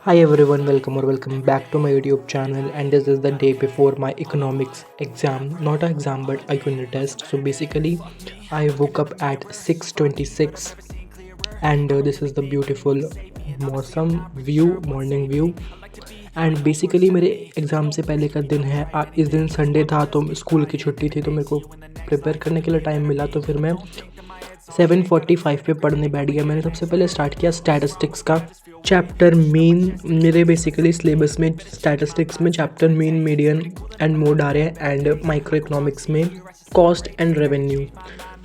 Hi everyone, welcome or welcome back to my YouTube channel, and this is the day before my economics exam. Not an exam but a unit test. So basically I woke up at 6:26 and this is the beautiful morning view and basically मेरे exam से पहले का दिन है। इस दिन Sunday था तो स्कूल की छुट्टी थी तो मेरे को प्रिपेयर करने के लिए टाइम मिला, तो फिर मैं 7:45 पे पढ़ने बैठ गया। मैंने सबसे पहले स्टार्ट किया स्टैटिस्टिक्स का चैप्टर मीन। मेरे बेसिकली सिलेबस में स्टैटिस्टिक्स में chapter mean, median and mode आ रहे हैं, एंड माइक्रो इकोनॉमिक्स में कॉस्ट एंड रेवेन्यू।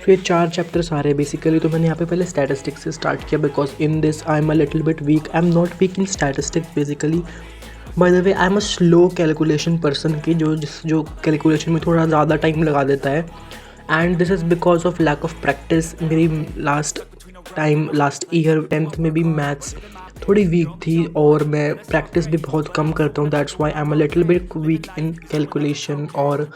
फिर 4 चैप्टर्स आ रहे हैं बेसिकली। तो मैंने यहाँ पे पहले स्टैटिस्टिक्स से स्टार्ट किया because in this I am a little bit weak. I am not weak in statistics basically, by the way I am a slow calculation person की जो कैलकुलेशन में थोड़ा ज़्यादा टाइम लगा देता है, and this is because of lack of practice. मेरी last year 10th में भी मैथ्स थोड़ी वीक थी और मैं प्रैक्टिस भी बहुत कम करता हूँ। That's why I am a little bit weak in calculation, और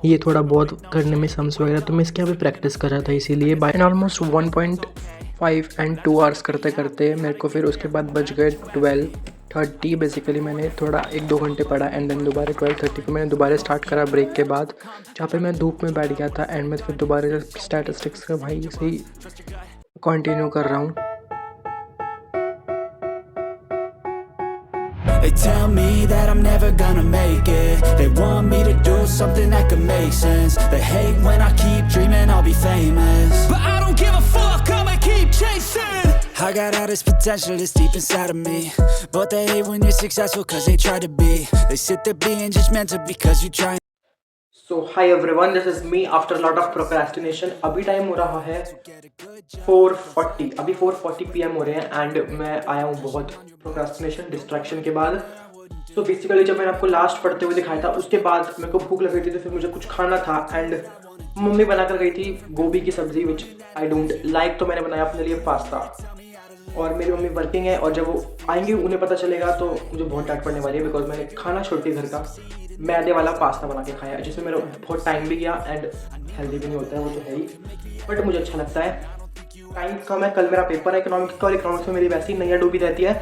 ये थोड़ा बहुत करने में सम्स वगैरह, तो मैं इसके यहाँ पे प्रैक्टिस कर रहा था इसीलिए। By and almost 1.5 and 2 hours करते करते मेरे को फिर उसके बाद बच गए 12:30। बेसिकली मैंने थोड़ा 1-2 घंटे पढ़ा एंड देन दोबारा 12:30 को मैंने दोबारा स्टार्ट करा ब्रेक के बाद, जहाँ पे मैं धूप में बैठ गया था, एंड मैं फिर दोबारा स्टैटिस्टिक्स का भाई से ही कंटिन्यू कर रहा हूँ। They tell me that I'm never gonna make it. They want me to do something that could make sense. They hate when I keep dreaming I'll be famous, but I don't give a fuck, I'ma keep chasing. I got all this potential that's deep inside of me, but they hate when you're successful cause they try to be. They sit there being judgmental because you're trying. So high everyone, this is me after lot of procrastination. अभी time हो रहा है 4:40, अभी 4:40 PM हो रहे हैं, and मैं आया हूँ बहुत प्रोक्रेस्टिनेशन डिस्ट्रैक्शन के बाद। सो बेसिकली जब मैंने आपको लास्ट पढ़ते हुए दिखाया था उसके बाद मेरे को भूख लग रही थी, तो फिर मुझे कुछ खाना था, एंड मम्मी बना कर गई थी गोभी की सब्ज़ी विच आई डोंट लाइक, तो मैंने बनाया अपने लिए पास्ता। और मेरी मम्मी वर्किंग है, और जब वो आएंगी उन्हें पता चलेगा तो मुझे बहुत डांट पड़ने वाली है बिकॉज मैंने खाना छोड़ के घर का मैदे वाला पास्ता बना के खाया, जिसमें मेरा बहुत टाइम भी गया एंड हेल्दी भी नहीं होता है, वो तो है ही, बट मुझे अच्छा लगता है। टाइम कम है, कल मेरा पेपर है इकोनॉमिक्स का, और इकोनॉमिक्स में मेरी वैसी नैया डूबी रहती है।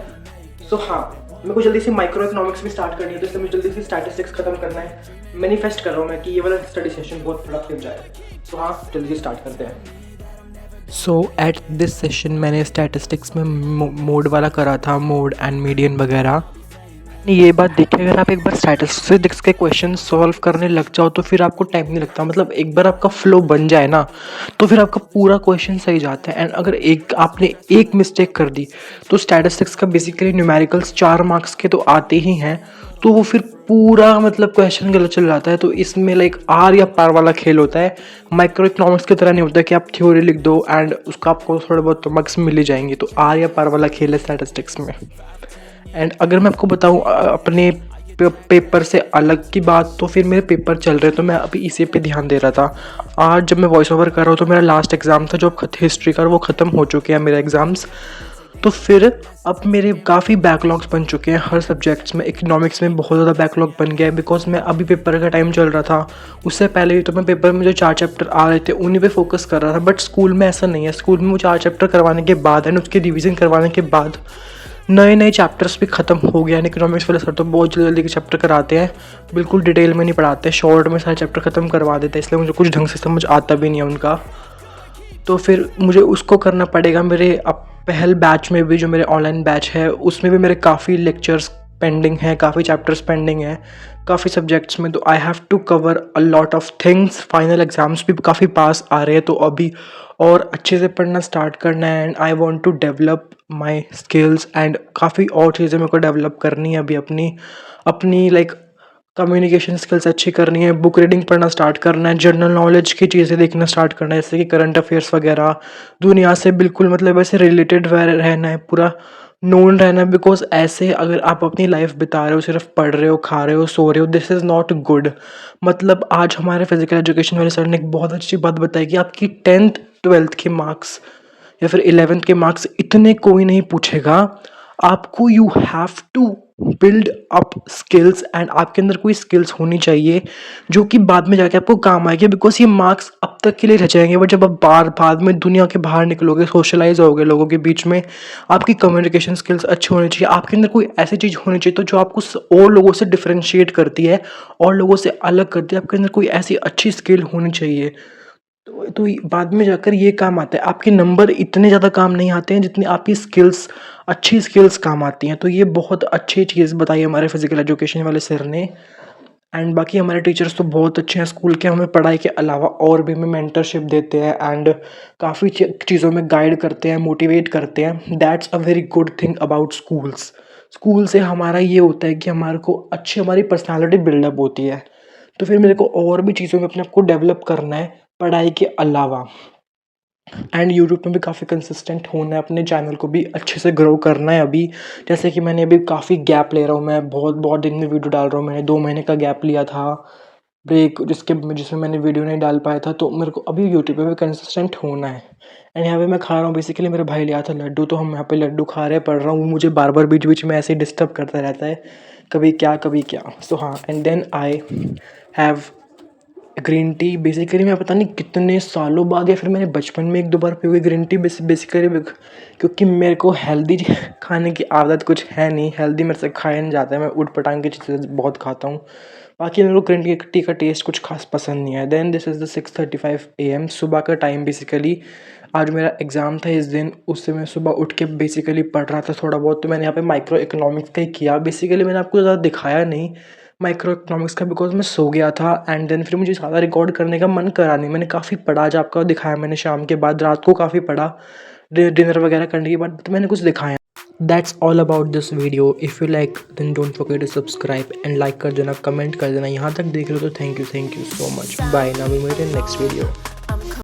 सो हाँ, मेरे को जल्दी से माइक्रो इकोनॉमिक्स भी स्टार्ट करनी है, तो इसलिए मुझे जल्दी से स्टैटिस्टिक्स खत्म करना है। मैनिफेस्ट कर रहा हूँ मैं कि ये वाला स्टडी सेशन बहुत प्रोडक्टिव जाए। सो हाँ, जल्दी से स्टार्ट करते हैं। सो एट दिस सेशन मैंने स्टैटिस्टिक्स में मोड वाला करा था, मोड एंड मीडियन वगैरह। ये बात देखिए, अगर आप एक बार स्टैटिस्टिक्स के क्वेश्चन सॉल्व करने लग जाओ तो फिर आपको टाइम नहीं लगता। मतलब एक बार आपका फ्लो बन जाए ना तो फिर आपका पूरा क्वेश्चन सही जाता है, एंड अगर आपने एक मिस्टेक कर दी तो स्टैटिस्टिक्स का बेसिकली न्यूमेरिकल्स 4 मार्क्स के तो आते ही हैं, तो वो फिर पूरा मतलब क्वेश्चन गलत चल जाता है। तो इसमें लाइक आर या पार वाला खेल होता है। माइक्रो इकोनॉमिक्स की तरह नहीं होता कि आप थ्योरी लिख दो एंड उसका आपको थोड़े बहुत मार्क्स मिल ही जाएंगे। तो आर या पार वाला खेल है स्टैटिस्टिक्स में। एंड अगर मैं आपको बताऊं अपने पेपर से अलग की बात, तो फिर मेरे पेपर चल रहे तो मैं अभी इसी पे ध्यान दे रहा था। आज जब मैं वॉइस ओवर कर रहा हूँ तो मेरा लास्ट एग्ज़ाम था जो हिस्ट्री का, वो ख़त्म हो चुके हैं मेरे एग्ज़ाम्स। तो फिर अब मेरे काफ़ी बैकलॉग्स बन चुके हैं हर सब्जेक्ट्स में। इकोनॉमिक्स में बहुत ज़्यादा बैकलॉग बन गया है बिकॉज मैं अभी पेपर का टाइम चल रहा था। उससे पहले भी तो मैं पेपर में जो 4 चैप्टर आ रहे थे उन्हीं पे फोकस कर रहा था, बट स्कूल में ऐसा नहीं है। स्कूल में वो 4 चैप्टर करवाने के बाद एंड उसके रिविज़न करवाने के बाद नए चैप्टर्स भी ख़त्म हो गया है। इकोनॉमिक्स वाले सर तो बहुत जल्दी के चैप्टर कराते हैं, बिल्कुल डिटेल में नहीं पढ़ाते, शॉर्ट में सारे चैप्टर ख़त्म करवा देते हैं, इसलिए मुझे कुछ ढंग से समझ आता भी नहीं है उनका। तो फिर मुझे उसको करना पड़ेगा। मेरे अब पहल बैच में भी, जो मेरे ऑनलाइन बैच है, उसमें भी मेरे काफ़ी लेक्चर्स पेंडिंग हैं, काफ़ी चैप्टर्स पेंडिंग हैं काफ़ी सब्जेक्ट्स में। तो I have to cover a lot of things. Final exams भी काफ़ी पास आ रहे हैं, तो अभी और अच्छे से पढ़ना स्टार्ट करना है, and I want to develop my skills, and काफ़ी और चीज़ें मेरे को डेवलप करनी है अभी अपनी लाइक कम्युनिकेशन स्किल्स अच्छी करनी है, बुक रीडिंग पढ़ना स्टार्ट करना है, जनरल नॉलेज की चीज़ें देखना स्टार्ट करना है, जैसे कि करंट अफेयर्स वगैरह, दुनिया से बिल्कुल मतलब ऐसे रिलेटेड रहना है, पूरा नोन रहना है। बिकॉज ऐसे अगर आप अपनी लाइफ बिता रहे हो, सिर्फ पढ़ रहे हो, खा रहे हो, सो रहे हो, दिस इज़ नॉट गुड। मतलब आज हमारे फिजिकल एजुकेशन वाले सर ने एक बहुत अच्छी बात बताई कि आपकी 10th 12th के मार्क्स या फिर 11th के मार्क्स इतने कोई नहीं पूछेगा, आपको you have to build up skills, and आपके अंदर कोई स्किल्स होनी चाहिए जो कि बाद में जाके आपको काम आएगी, बिकॉज ये मार्क्स अब तक के लिए रह जाएंगे, बट जब आप बाद में दुनिया के बाहर निकलोगे, सोशलाइज होगे लोगों के बीच में, आपकी कम्युनिकेशन स्किल्स अच्छी होनी चाहिए, आपके अंदर कोई ऐसी चीज़ होनी चाहिए तो जो आपको और लोगों से डिफ्रेंशिएट करती है और लोगों से अलग करती है, आपके अंदर कोई ऐसी अच्छी स्किल होनी चाहिए। तो बाद में जाकर ये काम आता है। आपके नंबर इतने ज़्यादा काम नहीं आते हैं जितनी आपकी स्किल्स, अच्छी स्किल्स काम आती हैं। तो ये बहुत अच्छी चीज़ बताई हमारे फिज़िकल एजुकेशन वाले सर ने। एंड बाकी हमारे टीचर्स तो बहुत अच्छे हैं स्कूल के, हमें पढ़ाई के अलावा और भी हमें मेंटरशिप देते हैं एंड काफ़ी चीज़ों में गाइड करते हैं, मोटिवेट करते हैं। That's a very good thing about schools. School से हमारा ये होता है कि हमारे को अच्छी हमारी पर्सनालिटी बिल्डअप होती है। तो फिर मेरे को और भी चीज़ों में अपने आप को डेवलप करना है पढ़ाई के अलावा, एंड यूट्यूब में भी काफ़ी कंसिस्टेंट होना है, अपने चैनल को भी अच्छे से ग्रो करना है। अभी जैसे कि मैंने अभी काफ़ी गैप ले रहा हूँ, मैं बहुत दिन में वीडियो डाल रहा हूँ। मैंने 2 महीने का गैप लिया था ब्रेक, जिसमें मैंने वीडियो नहीं डाल पाया था। तो मेरे को अभी यूट्यूब पे भी कंसिस्टेंट होना है। एंड यहाँ पे मैं खा रहा हूँ, बेसिकली मेरे भाई लिया था लड्डू, तो हम यहाँ पे लड्डू खा रहे हैं, पढ़ रहा हूँ। वो मुझे बार बीच में ऐसे ही डिस्टर्ब करता रहता है, कभी क्या। सो हाँ, and then I have green tea. Basically मैं पता नहीं कितने सालों बाद या फिर मैंने बचपन में 1-2 बार पी हुई ग्रीन टी, बेसिकली क्योंकि मेरे को हेल्दी खाने की आदत कुछ है नहीं, हेल्दी मेरे से खाया नहीं जाता है, मैं ऊट पटांग की चीज़ें बहुत खाता हूँ। बाकी मेरे को ग्रीन टी का टेस्ट कुछ खास पसंद नहीं है। Then this is the 6:35 AM सुबह का टाइम। बेसिकली आज मेरा एग्ज़ाम था इस दिन, उससे मैं सुबह उठ के बेसिकली पढ़ रहा था थोड़ा बहुत। तो मैंने यहाँ पे माइक्रो इकोनॉमिक्स का ही किया। बेसिकली मैंने आपको ज़्यादा दिखाया नहीं माइक्रो इकोनॉमिक्स का, बिकॉज मैं सो गया था एंड देन फिर मुझे ज़्यादा रिकॉर्ड करने का मन करा नहीं। मैंने काफ़ी पढ़ा, आज आपको दिखाया मैंने शाम के बाद, रात को काफ़ी पढ़ा डिनर वगैरह करने के बाद, तो मैंने कुछ दिखाया। That's all about this video. If you like then don't forget to subscribe and like कर देना, कमेंट कर देना। यहाँ तक देख रहे हो तो thank you so much. Bye, now we meet in next video.